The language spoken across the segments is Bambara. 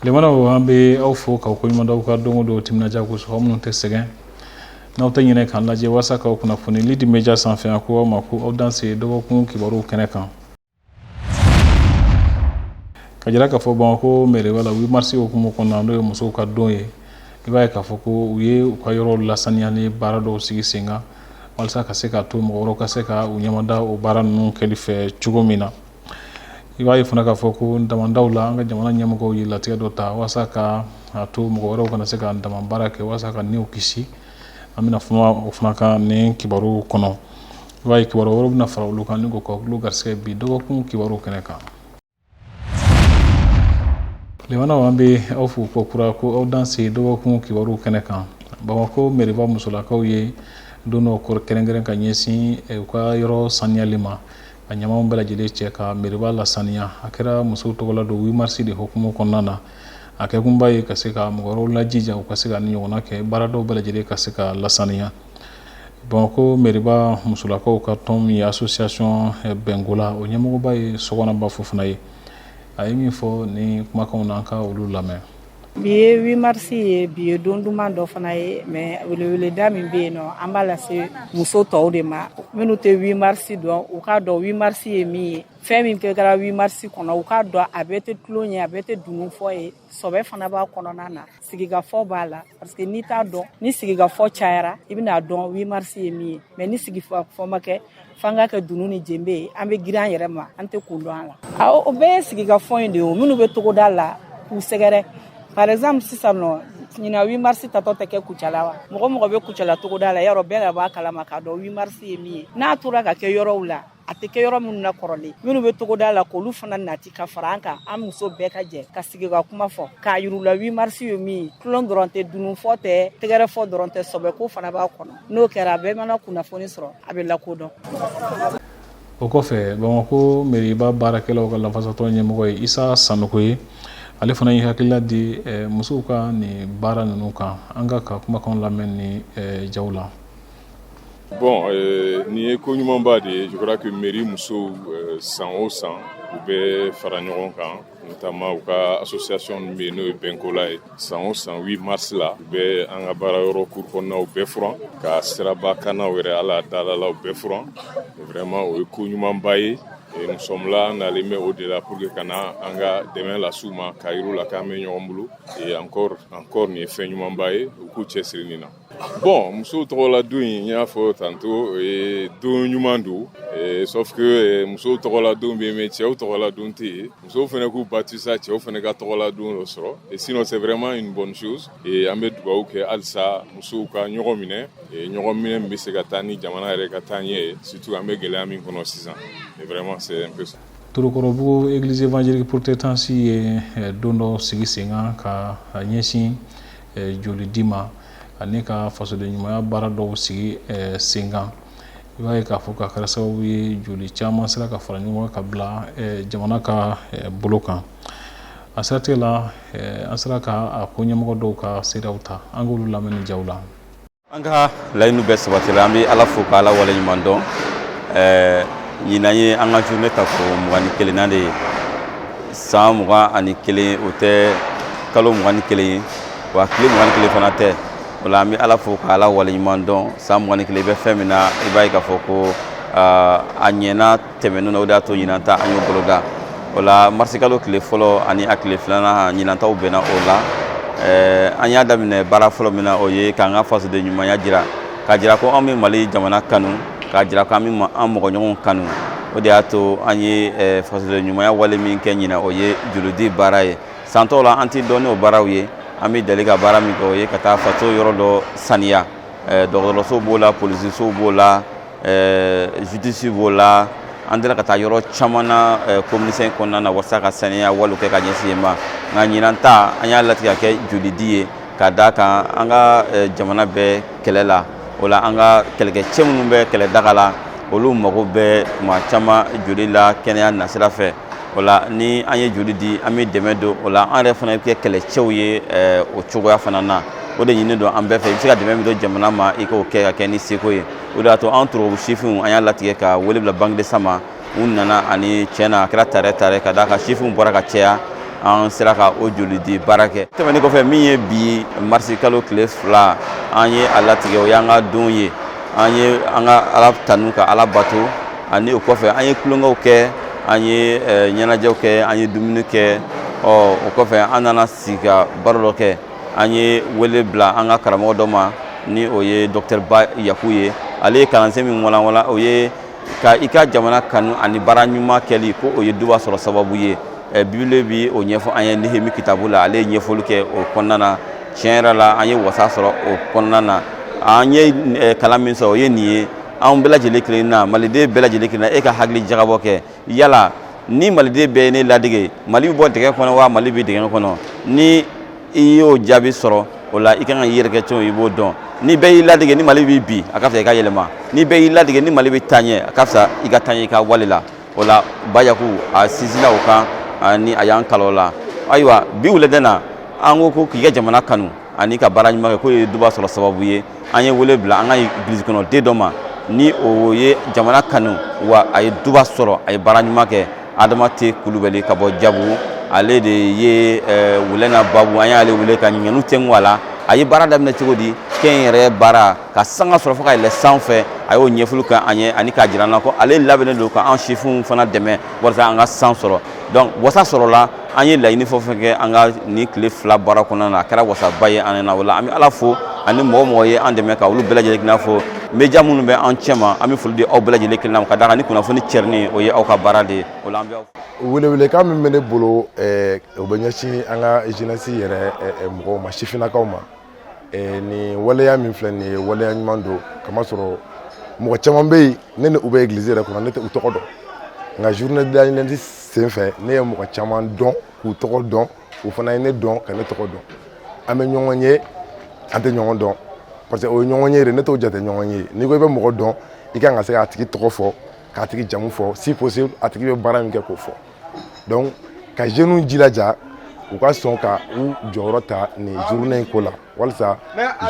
lemana o ambe au fo ka ko nyimanda ka dongo do timna jago so homo te segen na uta nyine kan laje wasa ka kuna foni lidi meja san fe ko ma ko au danse do ko kibaru kene kan kajira ka fo bon ko mere wala 8 mars o ko mo konna do muso ka donye iba ka fo ko uye ko yoro la sanyani barado sigi singa walsa ka se ka to mo ro ka se ka unyamanda o baran nun kelife chugomina iba fana ka fo ko ndamandawla nga jamana nyamako yila tiga do ta wasa ka to mo ro kana se ka ndam barake wasa ka ni ukisi amina fana ka ne kibaru kono iba kibaru ro na fara lu kan ko ko lu garse bi do ko kibaru keneka lemana wambe au fu ko kura ko au danse do ko kibaru keneka ba ko meriba musula ka ye dono ko kerengeren ka nyesi e ko yoro sanyalima anyama mbala jele cheka meriba la sania akira muso togola do 8 mars de hukumu konana ake kumbaye kaseka mugoro la jija kaseka ni yona ke barado bala jele kaseka la sania bonko meriba musula ko ka tom ya association bengola onyemugo baye sogona ba fofnaye ayimi fo ni kuma ko nanka ulu lame biye 8 mars ye biye donduma do fana ye mais wele dami be no ambala se muso to de ma minu te 8 mars do u ka do 8 mars ye mi femi ke kala 8 mars kono u ka do abete tlonya abete dunu fo ye sobe fana ba kono nana sigiga fo bala parce que ni ta do ni sigiga fo chaira ibina do 8 mars ye mi mais ni sigi fo make fanga ka dunu ni jembe ambe giran yere ma ante kundo ala o be sigiga fo inde o minu be togo dala ku segere. Par exemple, si ça non, ni na 8 mars tato teke kuchalawa. Mogo be kuchala togo dala yaro bela ba kala makado 8 mars yemi. Na tura ka ke yoro ula. Ateke yoro mun na korole. Minu be togo dala ko lu fana nati ka faranka am so be ka je. Ka sigi ga kuma fo. Ka yurula 8 mars yemi. Klon doronte dunu fote, tegere fo doronte sobe ko fana ba kono. No kera be mana kuna foni soro. Abe la kodo. O kofe Bamako meriba barakelo ka la fasato nyemo Isa Sanokoye ale fana yi hakila di muso ka ni bara nunu kan anga ka kuma kan lamen ni jawla. Bon, ni ko nyuma ba de je crois que mairie muso 100 au 100 ou be fara ɲɔgɔn kan notamment u ka association be no benkola 100 au 100 8 mars la be an ka baara yɔrɔ cour kɔnɔnaw bɛɛ furan ka siraba kannaw yɛrɛ ala dalalaw bɛɛ furan vraiment o ye ko ɲuman ba ye. Et nous sommes là, on a les mains au-delà pour que Kana anga demain la souma Kairou la Kamé Nyombulu et encore ni fait Nyumambaye ou Kouché Srinina. Bon, Moussou Trola Douin, il y a fort tantôt et Dou Nyumandu, sauf que Moussou Trola Doun Bémétia ou Trola Dounti, Moussou Fenekou Batissa, Tchao Feneka Trola Doun Losro, et sinon c'est vraiment une bonne chose. Et Ahmed Bouaouke Alsa, Moussou Ka Nyoromine, et Nyoromine Mbissegatani, Jamana Rekatani, surtout Ahmed Gelami pendant 6 ans. Et vraiment c'est un peu ça. Turukorobu église évangélique protestante si dondo sigi singa ka nyesi joli dima anika faso de nyuma barado sigi singa iba ka foka karasa wi joli chama sala ka fara nyuma ka bla jamana ka boloka asatela asara ka akonya mo do ka sidauta angulu lameni jawla anga laynu besbatela ambi ala foka ala wala nyumando yinaye anga journée ta ko mugani kelena de sa muga ani kele ote kalo mugani kele wa kele mugani kele fanate wala mi ala fo ka ala wala imandon sa mugani kele be femina ibai ka foko anyena temenu no dato yinanta anyo bologa wala marsikalo kele folo ani akle flana yinanta ubena ola anya damine bara folo mina oye kanga faso de nyuma ya jira ka jira ko ami mali jamana kanu ka jira ko ami am mo nyon kanu o de ato anye fasole nyuma wale min kenyina oye juludi baraye santola anti donné o barawiye ami delega barami ko ye kata fato yoro do sania do so bola police so bola justice bola andela kata yoro chamana communiste konna na wasaka sania walu ke ka nyesima nganyina nta anya latika ke julidi kadaka anga jamana be kelela wala anga kelke chemnu be kele dagala olu mago be ma chama joli la kenya nasira fe wala ni anye joli di ami demedo wala an refana ke kele chewye o chogoya fana na o de nyine do ambe fe bisika demedo jamana ma iko ke ka keni sikoye o da to antro shifun anya latige ka wole bla bank de sama unnana ani chena kra tare tare kada ka shifun bora ka cheya an sera ka o joli di baara kɛ tɛmɛnen kɔfɛ min ye bi marisi kalo tile 2 an ye a latigɛ o y'an ka don ye an ye an ka ala tanu ka ala bato ani o kɔfɛ an ye kulonkɛw kɛ an ye ɲɛnajɛw kɛ an ye dumuni kɛ o kɔfɛ an nana sigi ka baro dɔ kɛ an ye wele bila an ka karamɔgɔ dɔ ma ni o ye Dr Ba Yaku ye ale ye kalansen min walawala o ye ka i ka jamana kanu ani baara ɲuman kɛli ko o ye duba sɔrɔ sababu ye Bible bi o ɲɛfɔ an ye Nehemi kitabu la ale ye ɲɛfɔli kɛ o kɔnɔna na tiɲɛ yɛrɛ la an ye wasa sɔrɔ o kɔnɔna na an ye kalan min sɔrɔ o ye nin ye an bɛɛ lajɛlen kelen na maliden bɛɛ lajɛlen kelen na e ka hakili jagabɔ kɛ yala ni maliden bɛɛ ye ne ladege Mali bɛ bɔ dingɛ kɔnɔ wa Mali bɛ dingɛ kɔnɔ ni i y'o jaabi sɔrɔ o la i kan ka i yɛrɛ kɛ cogo i b'o dɔn ni bɛɛ y'i ladege ni Mali bɛ bi a ka fisa i ka yɛlɛma ni bɛɛ y'i ladege ni Mali bɛ taa ɲɛ a ka fisa i ka taa ɲɛ i ka wale la o la Ba Yaku a sinsinna o kan ani a y'an kalan o la ayiwa bi wulada in na an ko k'i ka jamana kanu ani ka baara ɲuman kɛ k'o ye duba sɔrɔ sababu ye an ye wele bila an ka église kɔnɔ den dɔ ma ni o ye jamana kanu wa a ye duba sɔrɔ a ye baara ɲuman kɛ Adama T Kulubali ka bɔ Jabu ale de ye Wulɛna Babu an y'ale wele ka ɲininkaliw tɛnku a la a ye baara daminɛ cogo di kɛnyɛrɛye baara ka sanga sɔrɔ fo ka yɛlɛ sanfɛ a y'o ɲɛfɔli kɛ an ye ani k'a jira an na ko ale labɛnnen don k'an sifinw fana dɛmɛ walasa an ka san sɔrɔ donc wasa sɔrɔla an ye laɲini fɛn o fɛn kɛ an ka nin tile 2 baara kɔnɔna na a kɛra wasaba ye an na o la an bɛ Ala fo ani mɔgɔ ye an dɛmɛ ka olu bɛɛ lajɛlen k'i n'a fɔ média minnu bɛ an cɛ ma an bɛ foli di aw bɛɛ lajɛlen kelen na ka d'a kan ni kunnafoni cɛrinin o ye aw ka baara de ye o la an bɛ welewelekan min bɛ ne bolo o bɛ ɲɛsin an ka jeunesse yɛrɛ mɔgɔw ma sifinnakaw ma nin waleya min filɛ nin ye waleya ɲuman don kamasɔrɔ mɔgɔ caman bɛ yen ne ni u bɛ église yɛrɛ kɔnɔ ne tɛ u tɔgɔ dɔn nka journée de la jeunesse senfɛ ne ye mɔgɔ caman dɔn k'u tɔgɔ dɔn u fana ye ne dɔn ka ne tɔgɔ dɔn an bɛ ɲɔgɔn ye an tɛ ɲɔgɔn dɔn parce que o ye ɲɔgɔn ye de ne t'o jate ɲɔgɔn ye n'i ko i bɛ mɔgɔ dɔn i kan ka se k'a tigi tɔgɔ fɔ k'a tigi jamu fɔ si possible a tigi bɛ baara min kɛ k'o fɔ donc ka jeunes jilaja u ka sɔn ka u jɔyɔrɔ ta nin journée in ko la walasa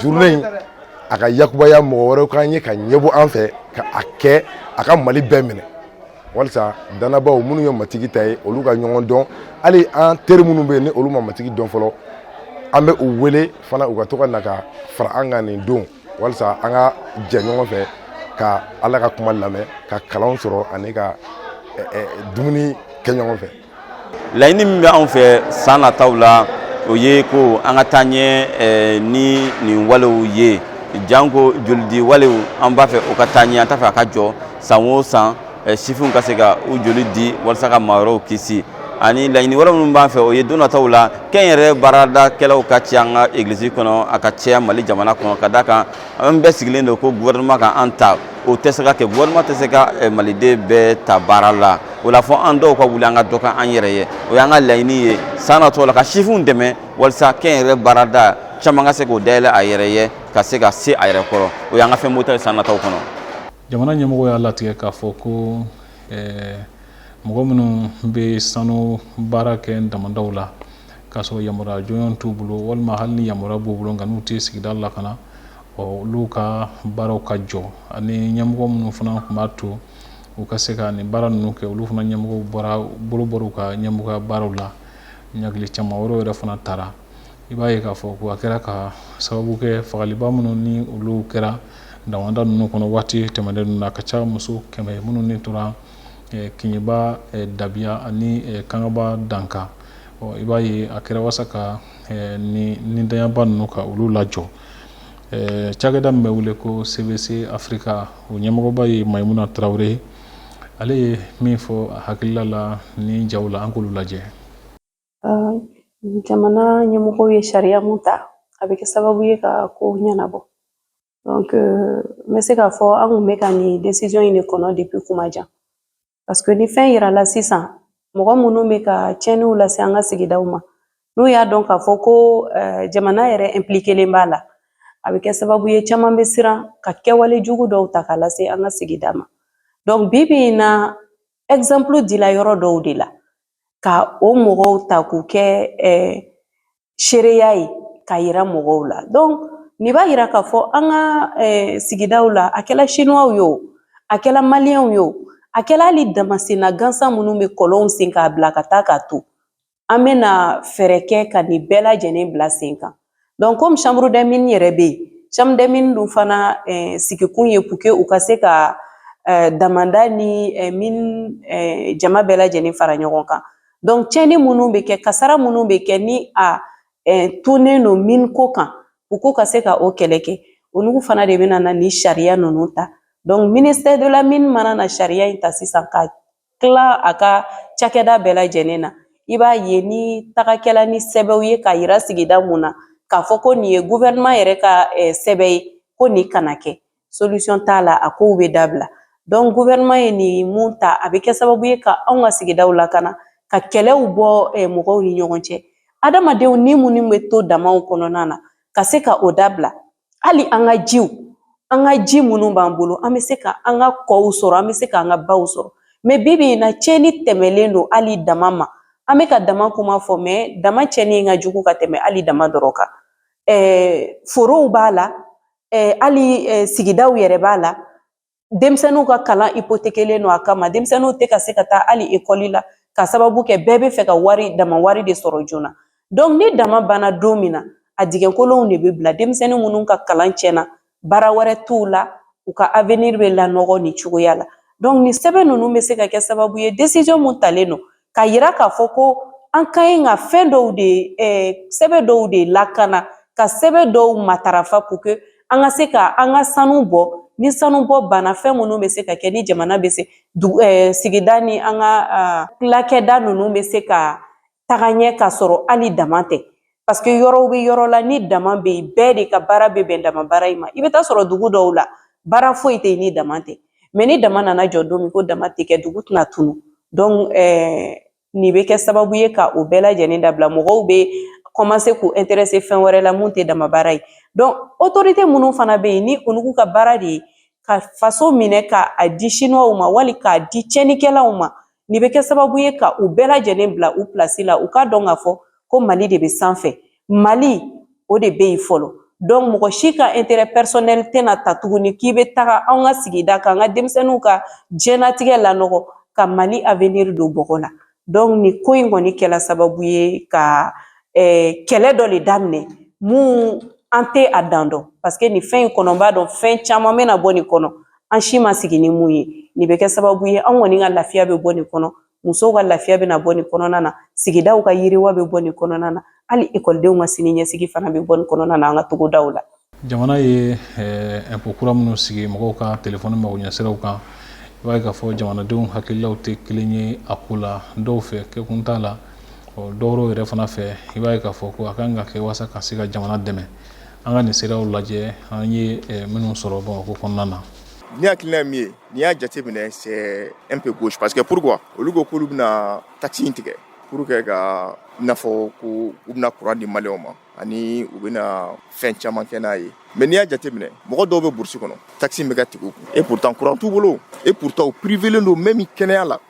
journée in a ka yakubaya mɔgɔ wɛrɛw k'an ye ka ɲɛbɔ an fɛ ka a kɛ a ka Mali bɛɛ minɛ walasa danabaw minnu ye matigi ta ye olu ka ɲɔgɔn dɔn hali an teri minnu bɛ yen ni olu ma matigi dɔn fɔlɔ an bɛ u wele fana u ka to ka na ka fara an kan nin don walasa an ka jɛ ɲɔgɔn fɛ ka Ala ka kuma lamɛn ka kalanw sɔrɔ ani ka dumuni kɛ ɲɔgɔn fɛ. laɲini min bɛ anw fɛ san nataw la o ye ko an ka taa ɲɛ ni nin walew ye janko jolidi walew an b'a fɛ o ka taa ɲɛ an t'a fɛ a ka jɔ san o san sifinw ka se ka u joli di walasa ka maa wɛrɛw kisi ani laɲini wɛrɛ minnu b'an fɛ o ye don nataw la kɛnyɛrɛye baaradakɛlaw ka ca an ka église kɔnɔ a ka caya Mali jamana kɔnɔ ka d'a kan an bɛɛ sigilen don ko gouvernement ka an ta o tɛ se ka kɛ gouvernement tɛ se ka maliden bɛɛ ta baara la o la fɔ an dɔw ka wuli an ka dɔ kɛ an yɛrɛ ye o y'an ka laɲini ye san nataw la ka sifinw dɛmɛ walasa kɛnyɛrɛye baarada caman ka se k'o dayɛlɛ a yɛrɛ ye ka se ka se a yɛrɛ kɔrɔ o y'an ka fɛn bɔta ye san nataw kɔnɔ. Jamana ɲɛmɔgɔ y'a latigɛ k'a fɔ ko mɔgɔ minnu bɛ sanu baara kɛ damadaw la k'a sɔrɔ yamaruya jɔnjɔn t'u bolo walima hali ni yamaruya b'u bolo nka n'u tɛ sigida lakana olu ka baaraw ka jɔ ani ɲɛmɔgɔ minnu fana tun b'a to u ka se ka nin baara ninnu kɛ olu fana ɲɛmɔgɔw bolo bɔra u ka ɲɛmɔgɔya baaraw la ɲagili caman wɛrɛw yɛrɛ fana taara i b'a ye k'a fɔ ko a kɛra ka sababu kɛ fagaliba minnu ni olu kɛra damada ninnu kɔnɔ waati tɛmɛnen ninnu na a ka ca muso 100 minnu ni tora Kiɲɛba Dabiya ani Kangaba Danka i b'a ye a kɛra walasa ka nin dayaba ninnu ka olu lajɔ cakɛda min bɛ wele ko CVC Africa o ɲɛmɔgɔba ye Mayimuna Tarawele ale ye min fɔ a hakilila la ni jaw la an k'olu lajɛ. Jamana ɲɛmɔgɔw ye sariya mun ta a bɛ kɛ sababu ye ka ko ɲɛnabɔ donc n bɛ se k'a fɔ an kun bɛ ka nin décision in de kɔnɔ depuis kuma jan parce que ni fɛn yira la sisan mɔgɔ minnu bɛ ka tiɲɛniw lase an ka sigidaw ma n'u y'a dɔn k'a fɔ ko jamana yɛrɛ impliquelen b'a la a bɛ kɛ sababu ye caman bɛ siran ka kɛwale jugu dɔw ta k'a lase an ka sigida ma donc bi bi in na exemple dila yɔrɔ dɔw de la ka o mɔgɔw ta k'u kɛ seereya ye ka yira mɔgɔw la donc nin b'a yira k'a fɔ an ka sigidaw la a kɛla chinois ye o a kɛla maliyɛnw ye o a kɛla hali damasena gansan minnu bɛ kɔlɔnw sen k'a bila ka taa k'a to an bɛna fɛɛrɛ kɛ ka nin bɛɛ lajɛlen bila sen kan donc comme chambre des mines yɛrɛ bɛ yen chambre des mines dun fana sigikun ye pour que u ka se ka damanda ni mine jama bɛɛ lajɛlen fara ɲɔgɔn kan donc tiɲɛni minnu bɛ kɛ kasara minnu bɛ kɛ ni a tunnen don mine ko kan u ko ka se ka o kɛlɛ kɛ olu fana de bɛna na ni sariya ninnu ta donc ministère de la mine mana na sariya in ta sisan ka tila a ka cakɛda bɛɛ lajɛlen na i b'a ye ni tagakɛla ni sɛbɛnw ye ka yira sigida mun na k'a fɔ ko nin ye gouvernement yɛrɛ ka sɛbɛn ye ko nin kana kɛ solution t'a la a kow bɛ dabila donc gouvernement ye nin mun ta a bɛ kɛ sababu ye ka anw ka sigidaw lakana ka kɛlɛw bɔ mɔgɔw ni ɲɔgɔn cɛ adamadenw ni minnu bɛ to damaw kɔnɔna na ka se ka o dabila hali an ka jiw an ka ji minnu b'an bolo an bɛ se ka an ka kɔw sɔrɔ an bɛ se ka an ka baw sɔrɔ mais bi bi in na tiɲɛni tɛmɛlen don hali dama ma an bɛ ka dama kuma fɔ mais dama tiɲɛni ka jugu ka tɛmɛ hali dama dɔrɔn kan forow b'a la hali sigidaw yɛrɛ b'a la denmisɛnninw ka kalan hypothéquelen don a kama denmisɛnninw tɛ ka se ka taa hali école la ka sababu kɛ bɛɛ bɛ fɛ ka dama wari de sɔrɔ joona donc ni dama banna don min na a digɛnkolonw de bɛ bila denmisɛnnin minnu ka kalan tiɲɛna baara wɛrɛ t'u la u ka avenir bɛ lanɔgɔ ni cogoya la donc ni sɛbɛn ninnu bɛ se ka kɛ sababu ye décision mun talen don ka yira k'a fɔ ko an ka ɲi ka fɛn dɔw de sɛbɛn dɔw de lakana ka sɛbɛn dɔw matarafa pour que an ka se ka an ka sanu bɔ ni sanu bɔ banna fɛn minnu bɛ se ka kɛ ni jamana bɛ se sigida ni an ka tilakɛda ninnu bɛ se ka taga ɲɛ ka sɔrɔ hali dama tɛ parce que yɔrɔw bɛ yɔrɔ la ni dama bɛ yen bɛɛ de ka baara bɛ bɛn dama baara in ma i bɛ taa sɔrɔ dugu dɔw la baara foyi tɛ yen ni dama tɛ mais ni dama nana jɔ don min ko dama tɛ kɛ dugu tɛna tunu donc nin bɛ kɛ sababu ye ka o bɛɛ lajɛlen dabila mɔgɔw bɛ commencer k'u intéresser fɛn wɛrɛ la mun tɛ dama baara ye donc autorité minnu fana bɛ yen ni olu ka baara de ye ka faso minɛ k'a di chinois ma wali k'a di tiɲɛnikɛlaw ma nin bɛ kɛ sababu ye ka u bɛɛ lajɛlen bila u place la u k'a dɔn k'a fɔ ko Mali de bɛ sanfɛ Mali o de bɛ yen fɔlɔ donc mɔgɔ si ka intérêt personnel tɛna ta tuguni k'i bɛ taga anw ka sigida kan an ka denmisɛnninw ka diɲɛlatigɛ lanɔgɔ ka Mali avenir don bɔgɔ la donc nin ko in kɔni kɛla sababu ye ka kɛlɛ dɔ de daminɛ mun an tɛ a dan dɔn parce que nin fɛn in kɔnɔ n b'a dɔn fɛn caman bɛna bɔ nin kɔnɔ an si ma sigi ni mun ye nin bɛ kɛ sababu ye an kɔni ka lafiya bɛ bɔ nin kɔnɔ musow ka lafiya bɛna bɔ nin kɔnɔna na sigidaw ka yiriwa bɛ bɔ nin kɔnɔna na hali ekɔlidenw ka sini ɲɛsigi fana bɛ bɔ nin kɔnɔna na an ka togodaw la jamana ye impôt kura minnu sigi mɔgɔw ka téléphone magoɲɛsiraw kan i b'a ye k'a fɔ jamanadenw hakililaw tɛ kelen ye a ko la dɔw fɛ kɛkun t'a la dɔwɛrɛw yɛrɛ fana fɛ i b'a ye k'a fɔ ko a kan ka kɛ walasa ka se ka jamana dɛmɛ an ka nin siraw lajɛ an ye minnu sɔrɔ Bamakɔ kɔnɔna na ni hakilina min ye n'i y'a jateminɛ c'est un peu gauche parce que pourquoi olu ko k'olu bɛna taxe in tigɛ pour que ka n'a fɔ ko u bɛna courant di maliyɛnw ma ani u bɛna fɛn caman kɛ n'a ye mais n'i y'a jateminɛ mɔgɔ dɔw bɛ burusi kɔnɔ taxe in bɛ ka tigɛ u kun et pourtant courant t'u bolo et pourtant u privelen don même kɛnɛya la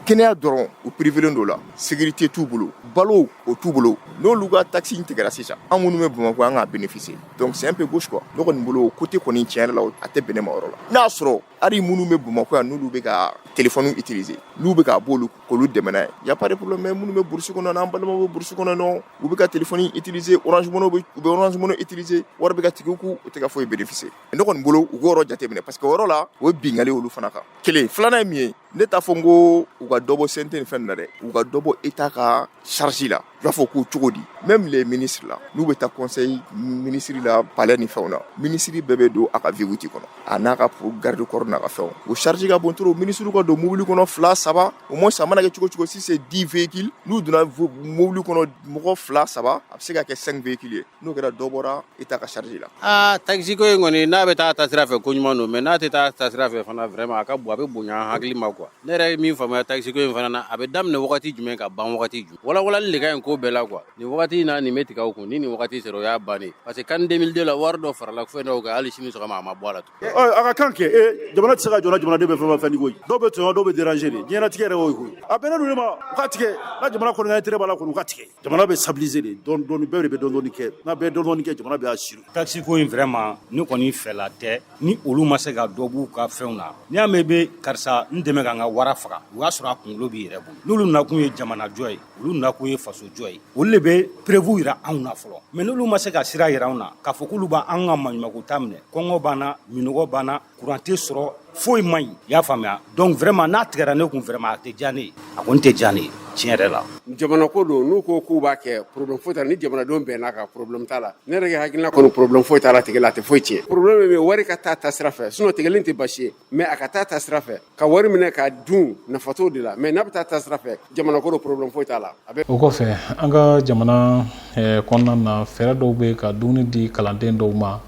kɛnɛya dɔrɔn u privelen don la sécurité t'u bolo balo o t'u bolo n'olu ka taxe in tigɛra sisan an minnu bɛ Bamakɔ an k'a bénéficier donc c'est un peu gauche quoi ne kɔni bolo o côté kɔni tiɲɛ yɛrɛ la a tɛ bɛn ne ma yɔrɔ la n'a y'a sɔrɔ hali minnu bɛ Bamakɔ yan n'olu bɛ ka téléphone utiliser n'u bɛ k'a b'olu k'olu dɛmɛ n'a ye y a pas de problème mais minnu bɛ burusi kɔnɔ n'an balimaw bɛ burusi kɔnɔ nɔ u bɛ ka téléphone utiliser Orange Money u bɛ Orange Money utiliser wari bɛ ka tigɛ u kun u tɛ ka foyi bénéficier ne kɔni bolo u k'o yɔrɔ jateminɛ parce que o yɔrɔ la o ye bingali olu fana kan kelen filanan ye min ye ne t'a fɔ n ko u ka dɔ bɔ CNT ni fɛn na dɛ u ka dɔ bɔ État ka charge la i b'a fɔ ko cogo di même les ministres la n'u bɛ taa conseil ministre la palais ni fɛnw na ministre bɛɛ bɛ don a ka viguti kɔnɔ a n'a ka garde corps n'a ka fɛnw o charge ka bon trop ministre ka don mobili kɔnɔ 2-3 au moins ça mana kɛ cogo cogo si c'est 10 véhicules n'u donna mobili kɔnɔ mɔgɔ 2-3 a bɛ se ka kɛ 5 véhicules ye n'o kɛra dɔ bɔra État ka charge la taxi ko in kɔni n'a bɛ taa taasira fɛ ko ɲuman don mais n'a tɛ taa taasira fɛ fana vraiment a ka bon a bɛ bonya hakili ma quoi ne yɛrɛ ye min faamuya taxi ko in fana na a bɛ daminɛ wagati jumɛn ka ban wagati jumɛn walawalali de ka ɲi ko ko bɛɛ la quoi nin wagati in na nin bɛ tigɛ u kun ni nin wagati sera o y'a bannen parce que CAN 2002 la wari dɔ farala fɛn dɔw kan hali sini sɔgɔma a ma bɔ a la tuguni. A ka kan kɛ jamana tɛ se ka jɔ jamanaden bɛ fɛn fɛn ni ko ye dɔw bɛ tɔɲɔ dɔw bɛ déranger de diɲɛlatigɛ yɛrɛ y'o ye koyi a bɛnnen don ne ma u ka tigɛ n'a jamana kɔni ka intérêt b'a la kɔni u ka tigɛ jamana bɛ stabiliser de dɔɔni bɛɛ de bɛ dɔɔni kɛ n'a bɛɛ dɔɔni kɛ jamana bɛ assurer. Taxi ko in vraiment ne kɔni fɛla tɛ ni olu ma se ka dɔ b'u ka fɛnw na n'i y'a mɛn i bɛ karisa n dɛmɛ ka n ka wara faga o y'a sɔrɔ a kunkolo b'i yɛrɛ bolo n'olu nakun ye jamana jɔ ye olu nakun ye faso jɔ ye olu de bɛ prévu yira anw na fɔlɔ mais n'olu ma se ka sira yira anw na k'a fɔ k'olu b'an ka maɲumanko ta minɛ kɔngɔ b'an na minɔgɔ b'an na courant tɛ sɔrɔ foyi man ɲi i y'a faamuya donc vraiment n'a tigɛra ne kun vraiment a tɛ diya ne ye a kɔni tɛ diya ne ye tiɲɛ yɛrɛ la. jamana ko don n'u ko k'u b'a kɛ problème foyi t'a la ni jamanadenw bɛnna kan problème t'a la ne yɛrɛ ka hakilina kɔni problème foyi t'a la tigɛ la a tɛ foyi tiɲɛ problème ye wari ka taa sira fɛ sinon tigɛlen tɛ basi ye mais a ka taa sira fɛ ka wari minɛ ka dun nafa t'o de la mais n'a bɛ taa sira fɛ jamana ko don problème foyi t'a la. o kɔfɛ an ka jamana kɔnɔna na fɛɛrɛ dɔw bɛ ka dumuni di kalanden dɔw ma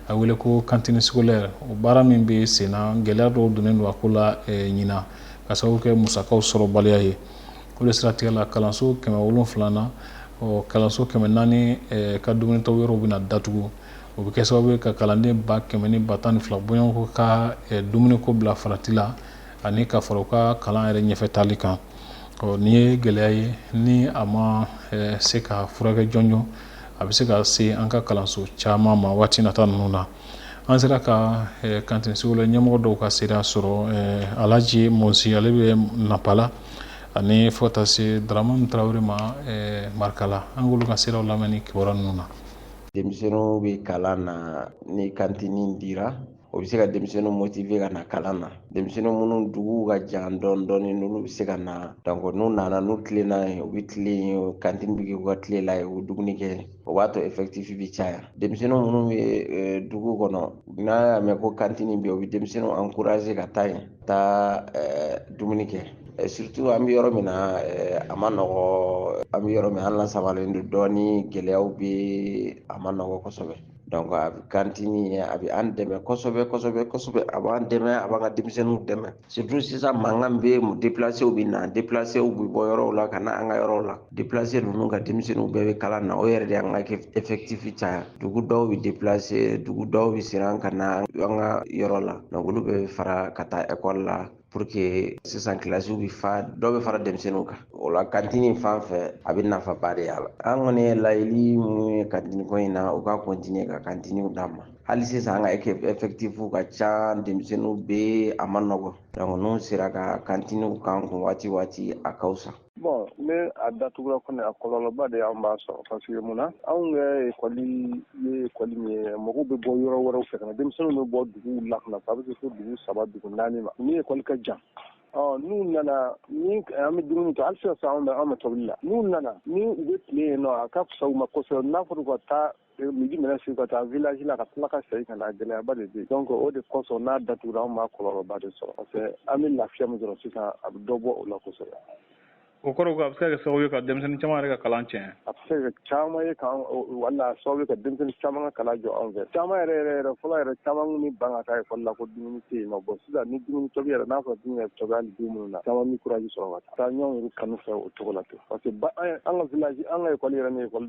a wele ko cantine scolaire o baara min bɛ sen na gɛlɛya dɔw donnen don a ko la ɲina ka sababu kɛ musakaw sɔrɔbaliya ye o de siratigɛ la kalanso 700 na kalanso 400 ka dumunitɔ yɔrɔw bɛna datugu o bɛ kɛ sababu ye ka kalanden 112,000 bɔɲɔgɔnko ka dumuniko bila farati la ani ka fara u ka kalan yɛrɛ ɲɛfɛ taali kan nin ye gɛlɛya ye ni a ma se ka furakɛ jɔnjɔn a bɛ se ka se an ka kalanso caman ma waati nata ninnu na an sera ka cantine scolaire ɲɛmɔgɔ dɔw ka seereya sɔrɔ Alaji Mosi ale bɛ Napala ani fo ka taa se Dramane Traoré ma Marikala an k'olu ka seereyaw lamɛn ni kibaruya ninnu na. Denmisɛnninw bɛ kalan na ni cantine dira o bɛ se ka denmisɛnninw motiver ka na kalan na denmisɛnninw minnu duguw ka jan dɔɔni n'olu bɛ se ka na donc n'u nana n'u tilenna yen u bɛ tilen yen cantine bɛ kɛ u ka tilela yen u bɛ dumuni kɛ o b'a to effectif bɛ caya denmisɛnninw minnu bɛ dugu kɔnɔ n'a y'a mɛn ko cantine bɛ yen u bɛ denmisɛnninw encourager ka taa yen taa dumuni kɛ surtout an bɛ yɔrɔ min na a ma nɔgɔ an bɛ yɔrɔ min an lasabalen don dɔɔni gɛlɛyaw bɛ a ma nɔgɔ kosɛbɛ donc a bɛ cantine a bɛ an dɛmɛ kosɛbɛ a b'an dɛmɛ a b'an ka denmisɛnninw dɛmɛ surtout sisan mankan bɛ déplacés bɛ na déplacés bɛ bɔ yɔrɔw la ka na an ka yɔrɔw la déplacés ninnu ka denmisɛnninw bɛɛ bɛ kalan na o yɛrɛ de y'an ka effectif caya dugu dɔw bɛ déplacé dugu dɔw bɛ siran ka na an ka yɔrɔ la donc olu bɛ fara ka taa école la pour que sisan kilasiw bɛ fa dɔw bɛ fara denmisɛnninw kan o la cantine fan fɛ a bɛ nafaba de y'a la an kɔni ye layɛli minnu ye cantine ko in na u ka continuer ka cantine d'an ma hali sisan an ka effectif ka ca denmisɛnninw bɛ a ma nɔgɔ donc n'u sera ka cantine k'an kun waati a ka fisa. Bon, ne a datugura kɔni a kɔlɔlɔba de y'an b'a sɔrɔ parce que mun na anw ka ekɔli ye ekɔli min ye mɔgɔw bɛ bɔ yɔrɔ wɛrɛw fɛ ka na denmisɛnninw bɛ bɔ duguw la ka na a bɛ se fo dugu 3 dugu 4 ma ni ekɔli ka jan n'u nana ni an bɛ dumuni kɛ hali sisan an bɛ tobili la n'u nana ni u bɛ tile yen nɔ a ka fisa u ma kosɛbɛ n'a fɔra ka taa midi minɛ su ka taa village la ka tila ka segin ka na gɛlɛyaba de bɛ yen donc o de kosɔn n'a datugura an b'a kɔlɔlɔba de sɔrɔ parce que an bɛ lafiya min sɔrɔ sisan a bɛ dɔ bɔ o la kosɛbɛ. o kɔrɔ a bɛ se ka kɛ sababu ye ka denmisɛnnin caman yɛrɛ ka kalan tiɲɛ. A bɛ se ka kɛ caman ye wala sababu ye ka denmisɛnnin caman ka kalan jɔ anw fɛ caman yɛrɛ fɔlɔ yɛrɛ caman ni ban ka taa ekɔli la ko dumuni tɛ yen nɔ bon sisan ni dumuni tobi yɛrɛ n'a fɔra dumuni yɛrɛ tobi hali don minnu na caman bɛ courage sɔrɔ ka taa ɲɔgɔn yɛrɛ kanu fɛ o cogo la ten parce que an ka village an ka ekɔli yɛrɛ ni ekɔli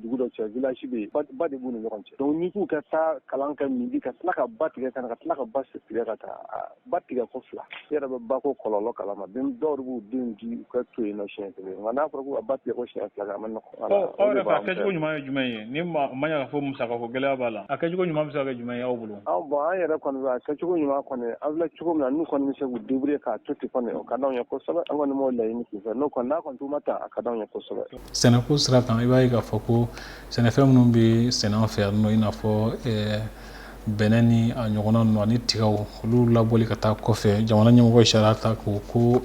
dugu dɔ cɛ village bɛ yen ba de b'u ni ɲɔgɔn cɛ donc n'i k'u ka taa kalan kɛ midi ka tila ka ba tigɛ ka na ka tila ka ba tigɛ ka taa ba tigɛ ko 2 e yɛrɛ bɛ ba ko kɔlɔlɔ kalama dɔw de b'u denw di u ka to yen nɔ siɲɛ kelen n'a fɔra ko a ba tigɛ ko siɲɛ 2 a ma nɔgɔn. aw yɛrɛ fɛ a kɛcogo ɲuman ye jumɛn ye ni ma ɲa ka fɔ musakako gɛlɛya b'a la a kɛcogo ɲuman bɛ se ka kɛ jumɛn ye aw bolo. bon an yɛrɛ kɔni a kɛcogo ɲuman kɔni an filɛ cogo min na n'u kɔni bɛ se k'u débrouiller k'a to ten kɔni o ka d'anw ye kosɛbɛ an kɔni m'o laɲini k'u fɛ n'o kɔni n'a kɔni t'u ma ta a ka d'anw ye kosɛbɛ. sɛnɛko sira kan i b'a ye k'a fɔ ko sɛnɛfɛn minnu bɛ sɛnɛ an fɛ yan nɔ i n'a fɔ bɛnɛ ni a ɲɔgɔnna ninnu ani tigaw olu labɔli ka taa kɔfɛ jamana ɲɛmɔgɔ ye sariya ta k'o ko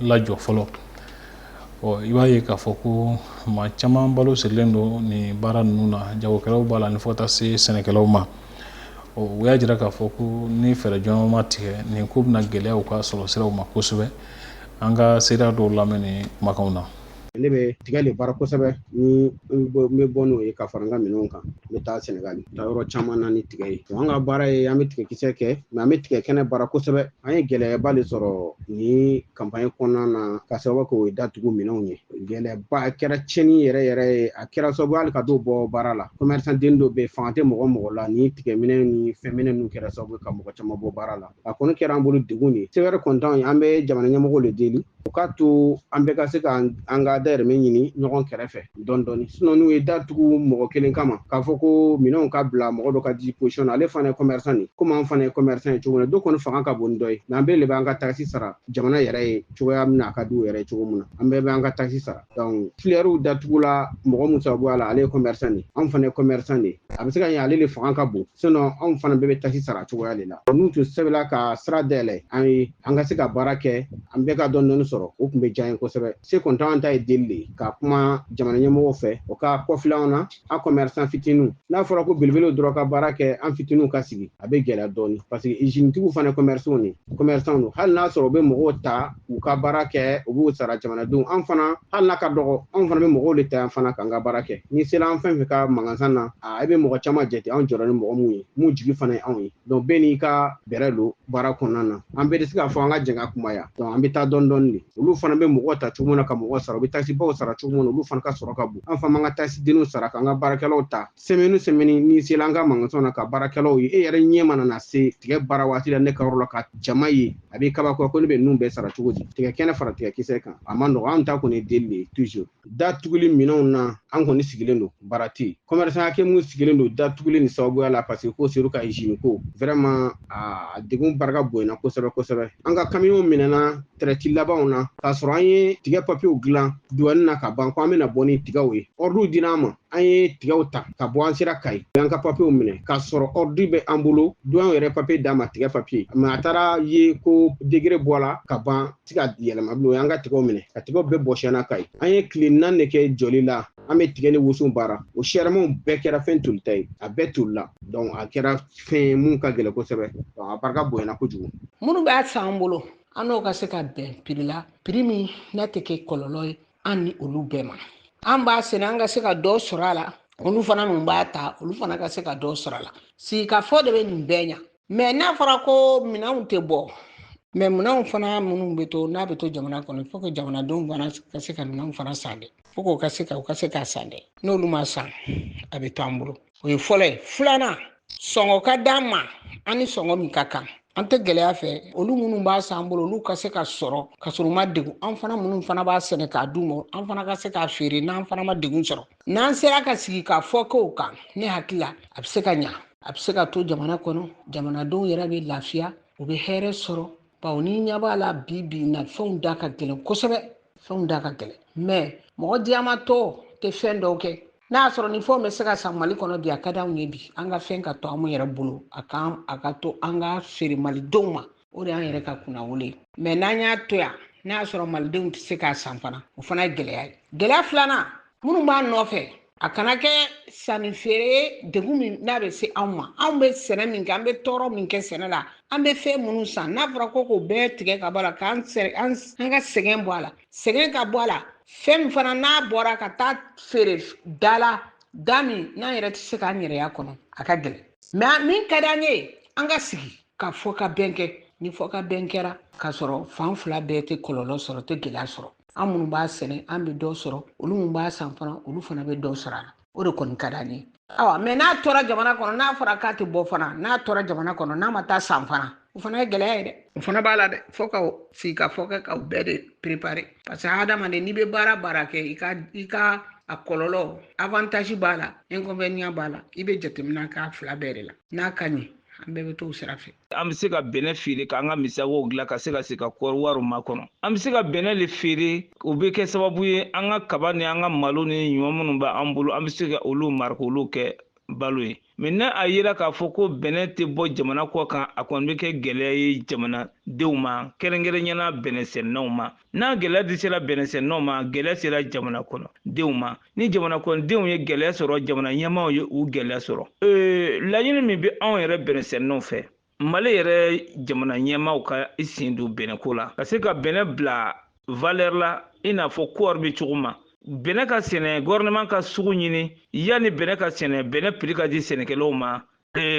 lajɔ fɔlɔ. i b'a ye k'a fɔ ko maa caman balo sirilen don nin baara ninnu na jagokɛlaw b'a la ni fo ka taa se sɛnɛkɛlaw ma o y'a jira k'a fɔ ko ni fɛɛrɛ jɔnjɔn ma tigɛ nin ko bɛna gɛlɛya u ka sɔrɔ siraw ma kosɛbɛ an ka seereya dɔw lamɛn nin kumakanw na. ne bɛ tigɛ le baara kosɛbɛ ni n bɛ bɔ n'o ye ka fara n ka minɛnw kan n bɛ taa Senegal taa yɔrɔ caman na ni tigɛ ye an ka baara ye an bɛ tigɛ kisɛ kɛ mais an bɛ tigɛ kɛnɛ baara kosɛbɛ an ye gɛlɛyaba de sɔrɔ ni campagne kɔnɔna na ka sababu kɛ o ye datugu minɛnw ye gɛlɛyaba a kɛra tiɲɛni yɛrɛ yɛrɛ ye a kɛra sababu hali ka dɔw bɔ baara la commerçant den dɔ bɛ yen fanga tɛ mɔgɔ la ni tigɛ minɛ ni fɛn minɛ ninnu kɛra sababu ka mɔgɔ caman bɔ baara la a kɔni kɛra an bolo degun de se wɛrɛ kɔntan ye an bɛ jamana ɲɛmɔgɔw le deli o k'a to an bɛɛ ka se ka an ka dayɛlɛmɛ ɲini ɲɔgɔn kɛrɛfɛ dɔɔni dɔɔni sinon n'u ye datugu mɔgɔ kelen kama k'a fɔ ko minɛnw ka bila mɔgɔ dɔ ka di position na ale fana ye commerçant de komi an fana ye commerçant ye cogo min na dɔ kɔni fanga ka bon ni dɔ ye mais an bɛɛ de b'an ka taxe sara jamana yɛrɛ ye cogoya min na a ka di u yɛrɛ ye cogo min na an bɛɛ b'an ka taxe sara donc filières datugula mɔgɔ min sababu la ale ye commerçant de an fana ye commerçant de a bɛ se ka ɲɛ ale de fanga ka bon sinon anw fana bɛɛ bɛ taxe sara cogoya de la n'u tun sɛbɛnna ka sira dayɛlɛ an ka se ka baara kɛ an bɛɛ ka dɔɔni dɔɔni sɔrɔ o tun bɛ diya n ye kosɛbɛ se kɔntan an ta ye deli de ka kuma jamana ɲɛmɔgɔw fɛ o ka kɔfilɛ anw na an commerçant fitininw n'a fɔra ko belebelew dɔrɔn ka baara kɛ an fitininw ka sigi a bɛ gɛlɛya dɔɔni parce que usine tigiw fana ye commerçants de hali n'a sɔrɔ u bɛ mɔgɔw ta u ka baara kɛ u b'u sara jamanadenw an fana hali n'a ka dɔgɔ anw fana bɛ mɔgɔw de ta yan fana k'an ka baara kɛ ni sera an fɛn fɛn ka magasin na i bɛ mɔgɔ caman jate anw jɔra ni mɔgɔ mun ye mun jigi fana ye anw ye donc bɛɛ n'i ka bɛrɛ don baara kɔnɔna na an bɛɛ de se k'a fɔ an ka jɛn ka kumaya donc an bɛ taa dɔɔni dɔɔni de olu fana bɛ mɔgɔ ta cogo min na ka mɔgɔ sara u bɛ taxe baw sara cogo min na olu fana ka sɔrɔ ka bon an fana b'an ka taxe denninw sara k'an ka baarakɛlaw ta semaine ni sera an ka magasin na ka baarakɛlaw ye e yɛrɛ ɲɛ mana na se tigɛ baara waati la ne ka yɔrɔ la ka jama ye a b'i kabako ko ne bɛ ninnu bɛɛ sara cogo di tigɛ kɛnɛ fara tigɛ kisɛ kan a ma nɔgɔ an ta kɔni ye deli de ye toujours datuguli minɛnw na an kɔni sigilen don baara tɛ yen commerçant hakɛ mun sigilen don datuguli ni sababuya la parce que ko ser'u ka usine ko vraiment a degun barika bonyana kosɛbɛ kosɛbɛ an ka camion minɛna traite labanw na k'a sɔrɔ an ye tigɛ papiyew dilan douane na ka ban ko an bɛna bɔ ni tigɛw ye ordre dira an ma an ye tigɛw ta ka bɔ an sera Kayi an ka papiyew minɛ k'a sɔrɔ ordre bɛ an bolo douane yɛrɛ papiye d'a ma tigɛ papiye mais a taara ye ko degré bɔ la ka ban se ka yɛlɛma bilen o y'an ka tigɛw minɛ ka tigɛw bɛɛ bɔsiyana Kayi an ye tile 4 de kɛ jɔli la an bɛ tigɛ ni woson baara o sɛrɛmanw bɛɛ kɛra fɛn tolita ye a bɛɛ tolila donc a kɛra fɛn mun ka gɛlɛn kosɛbɛ donc a barika bonyana kojugu minnu b'a san an bolo an n'o ka se ka bɛn prix la prix min n'a tɛ kɛ kɔlɔlɔ ye an ni olu bɛɛ ma an b'a sɛnɛ an ka se ka dɔ sɔrɔ a la olu fana min b'a ta olu fana ka se ka dɔ sɔrɔ a la sigikafɔ de bɛ nin bɛɛ ɲa mais n'a fɔra ko minɛnw tɛ bɔ mais minɛnw fana minnu bɛ to n'a bɛ to jamana kɔnɔ il faut que jamanadenw fana ka se ka minɛnw fana san dɛ fo k'u ka se ka san dɛ n'olu ma san a bɛ to an bolo o ye fɔlɔ ye filanan sɔngɔ ka d'an ma an ni sɔngɔ min ka kan an tɛ gɛlɛya fɛ olu minnu b'a san bolo olu ka se ka sɔrɔ ka sɔrɔ u ma degun an fana minnu fana b'a sɛnɛ k'a d'u ma an fana ka se k'a feere n'an fana ma degun sɔrɔ n'an sera ka sigi k'a fɔ k'o kan ne hakili la a bɛ se ka ɲa a bɛ se ka to jamana kɔnɔ jamanadenw yɛrɛ bɛ lafiya u bɛ hɛrɛ sɔrɔ bawo ni ɲɛ b'a la bi na fɛnw da ka gɛlɛn kosɛbɛ fɛnw da ka gɛlɛn mais mɔgɔ diyamatɔ tɛ fɛn dɔw kɛ n'a sɔrɔ ni fɛnw bɛ se ka san Mali kɔnɔ bi a ka d'anw ye bi an ka fɛn ka to an yɛrɛ bolo a ka to an ka feere malidenw ma o de y'an yɛrɛ ka kunnawolo ye mais n'an y'a to yan n'a sɔrɔ malidenw tɛ se k'a san fana o fana ye gɛlɛya ye gɛlɛya filanan minnu b'a nɔfɛ a kana kɛ sanni feere degun min n'a bɛ se anw ma anw bɛ sɛnɛ min kɛ an bɛ tɔɔrɔ min kɛ sɛnɛ la an bɛ fɛn minnu san n'a fɔra ko k'o bɛɛ tigɛ ka bɔ a la k'an ka sɛgɛn bɔ a la sɛgɛn ka bɔ a la fɛn min fana n'a bɔra ka taa feere da la da min n'an yɛrɛ tɛ se k'an yɛrɛya kɔnɔ a ka gɛlɛn mais min ka d'an ye an ka sigi ka fɔ ka bɛn kɛ ni fɔ ka bɛn kɛra ka sɔrɔ fan fila bɛɛ tɛ kɔlɔlɔ sɔrɔ tɛ gɛlɛya sɔrɔ an minnu b'a sɛnɛ an bɛ dɔ sɔrɔ olu minnu b'a san fana olu fana bɛ dɔ sɔrɔ a la o de kɔni ka d'an ye mais n'a tora jamana kɔnɔ n'a fɔra k'a tɛ bɔ fana n'a tora jamana kɔnɔ n'a ma taa san fana o fana ye gɛlɛya ye dɛ o fana b'a la dɛ fo ka sigi ka fɔ kɛ ka bɛɛ de préparer parce que adamaden n'i bɛ baara kɛ i ka a kɔlɔlɔ avantage b'a la inconvénient b'a la i bɛ jateminɛ k'a fila bɛɛ de la n'a ka ɲi an bɛɛ bɛ t'o sira fɛ an bɛ se ka bɛnɛ feere k'an ka misagow dilan ka se ka kɔɔri wariw makɔnɔ an bɛ se ka bɛnɛ le feere o bɛ kɛ sababu ye an ka kaba ni an ka malo ni ɲɔ minnu b'an bolo an bɛ se ka olu mara k'olu kɛ balo ye mais n'a a yera k'a fɔ ko bɛnɛ tɛ bɔ jamana kɔ kan a kɔni bɛ kɛ gɛlɛya ye jamanadenw ma kɛrɛnkɛrɛnnena bɛnɛsɛnɛnaw ma n'a gɛlɛya di sera bɛnɛsɛnɛnaw ma gɛlɛya sera jamana kɔnɔ denw ma ni jamana kɔnɔdenw ye gɛlɛya sɔrɔ jamana ɲɛmaaw ye u gɛlɛya sɔrɔ laɲini min bɛ anw yɛrɛ bɛnɛsɛnɛnaw fɛ Mali yɛrɛ jamana ɲɛmaaw ka i sen don bɛnɛko la ka se ka bɛnɛ bila valeur la i n'a fɔ kɔɔri bɛ cogo ma bɛnɛ ka sɛnɛ gouvernement ka sugu ɲini yani bɛnɛ ka sɛnɛ bɛnɛ prix ka di sɛnɛkɛlaw ma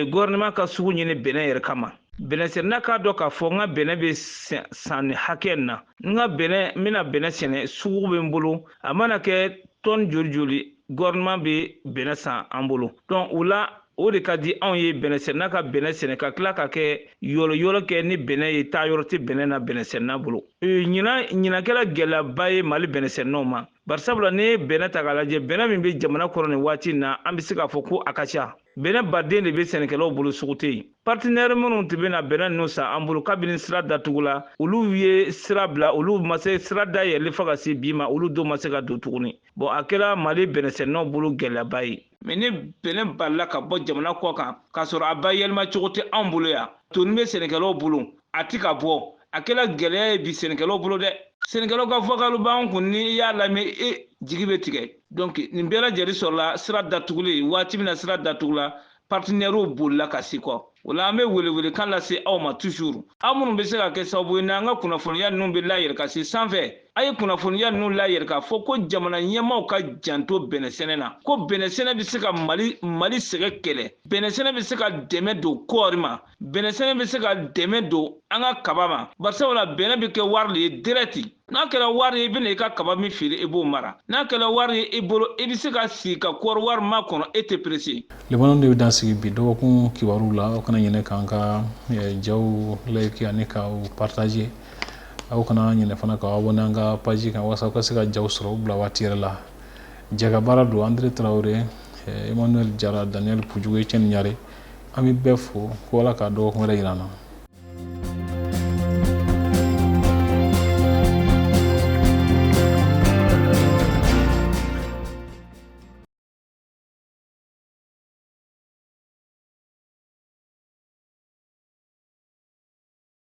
gouvernement ka sugu ɲini bɛnɛ yɛrɛ kama bɛnɛ sɛnɛna k'a dɔn k'a fɔ n ka bɛnɛ bɛ san nin hakɛ na n ka bɛnɛ n bɛna bɛnɛ sɛnɛ sugu bɛ n bolo a mana kɛ tɔni joli joli gouvernement bɛ bɛnɛ san an bolo donc o la o de ka di anw ye bɛnɛ sɛnɛna ka bɛnɛ sɛnɛ ka tila ka kɛ yɔlɔ kɛ ni bɛnɛ ye taa yɔrɔ tɛ bɛnɛ na bɛnɛ sɛnɛna bolo ɲinan kɛla gɛlɛyaba ye Mali bɛnɛ sɛnɛnaw ma bari sabula n'i ye bɛnɛ ta k'a lajɛ bɛnɛ min bɛ jamana kɔnɔ nin waati in na an bɛ se k'a fɔ ko a ka ca bɛnɛ baden de bɛ sɛnɛkɛlaw bolo sugu tɛ yen partenaire minnu tun bɛ na bɛnɛ ninnu san an bolo kabini sira datugula olu ye sira bila olu ma se sira dayɛlɛ fo ka se bi ma olu dɔw ma se ka don tuguni bon a kɛra Mali bɛnɛ sɛnɛnaw bolo gɛlɛyaba ye mais ni bɛnɛ balila ka bɔ jamana kɔ kan k'a sɔrɔ a bayɛlɛma cogo tɛ anw bolo yan toni bɛ sɛnɛkɛlaw bolo a tɛ ka bɔ a kɛra gɛlɛya ye bi sɛnɛkɛlaw bolo dɛ sɛnɛkɛlaw ka vocal b'an kun ni y'a lamɛn jigi bɛ tigɛ donc nin bɛɛ lajɛlen sɔrɔla sira datugulen waati min na sira datugula partenaires bolila ka se kɔ o la an bɛ welewelekan lase aw ma toujours aw minnu bɛ se ka kɛ sababu ye n'an ka kunnafoniya ninnu bɛ layɛlɛ ka se sanfɛ a ye kunnafoniya ninnu layɛlɛ k'a fɔ ko jamana ɲɛmaaw ka janto bɛnɛ sɛnɛ na ko bɛnɛ sɛnɛ bɛ se ka Mali sɛgɛ kɛlɛ bɛnɛ sɛnɛ bɛ se ka dɛmɛ don kɔɔri ma bɛnɛ sɛnɛ bɛ se ka dɛmɛ don an ka kaba ma bari sabula bɛnɛ bɛ kɛ wari de ye direct n'a kɛra wari ye i bɛna i ka kaba min feere i b'o mara n'a kɛra wari ye i bolo i bɛ se ka sigi ka kɔɔri wari ma kɔnɔ e tɛ pressé Lebanon de bɛ dan sigi bi dɔgɔkun kibaru la aw kana ɲinɛ k'an ka jaw like ani k'aw partager aw kana ɲinɛ fana k'aw abonné an ka page kan walasa aw ka se ka jaw sɔrɔ u bila waati yɛrɛ la jagabara don André Traoré Emmanuel Jara Daniel Pujugu Etienne Ɲare an bɛ bɛɛ fo ko Ala ka dɔgɔkun wɛrɛ yira an na